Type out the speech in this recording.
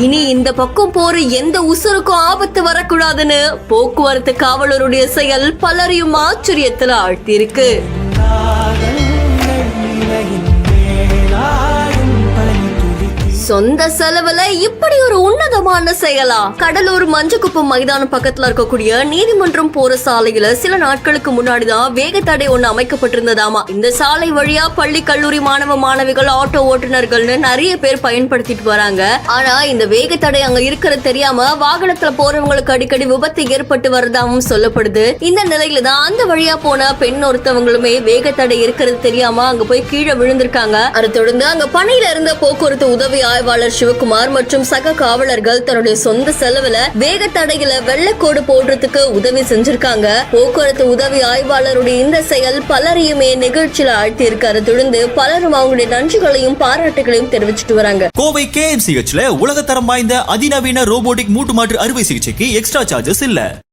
இனி இந்த பக்கம் போற எந்த உசுருக்கும் ஆபத்து வரக்கூடாதுன்னு போக்குவரத்து காவலருடைய செயல் பலரையும் ஆச்சரியத்தில் ஆழ்த்தியிருக்கு. சொந்த செலவுல இப்படி ஒரு உன்னதமான செயலா? கடலூர் மஞ்சக்குப்பம் மைதானம் பக்கத்துல இருக்கக்கூடிய நீதிமன்றம் போற சாலையில சில நாட்களுக்கு முன்னாடிதான் வேக தடை ஒண்ணு அமைக்கப்பட்டிருந்ததாமா. இந்த சாலை வழியா பள்ளி கல்லூரி மாணவ மாணவிகள், ஆட்டோ ஓட்டுநர்கள்னு நிறைய பேர் பயன்படுத்திட்டு வராங்க. ஆனா இந்த வேக தடை அங்க இருக்கிறது தெரியாம வாகனத்துல போறவங்களுக்கு அடிக்கடி விபத்து ஏற்பட்டு வரதாவும் சொல்லப்படுது. இந்த நிலையில தான் அந்த வழியா போன பெண் ஒருத்தவங்களுமே வேக தடை இருக்கிறது தெரியாம அங்க போய் கீழே விழுந்திருக்காங்க. அதை தொடர்ந்து அங்க பணியில இருந்த போக்குவரத்து உதவி ஆய்வாளர் சிவகுமார் மற்றும் சக காவலர்கள் தன்னுடைய சொந்த செலவுல வேக தடையில வெள்ளக்கோடு போடுறதுக்கு உதவி செஞ்சிருக்காங்க. போக்குவரத்து உதவி ஆய்வாளருடைய இந்த செயல் பலரையுமே நிகழ்ச்சியில ஆழ்த்தி இருக்காரு. தொடர்ந்து பலரும் அவங்களுடைய நன்றிகளையும் பாராட்டுகளையும் தெரிவிச்சுட்டு வராங்க. கோவை KMCH உலகத்தரம் வாய்ந்த அதிநவீன ரோபோட்டிக் மூட்டு மாற்று அறுவை சிகிச்சைக்கு எக்ஸ்ட்ரா சார்ஜஸ் இல்ல.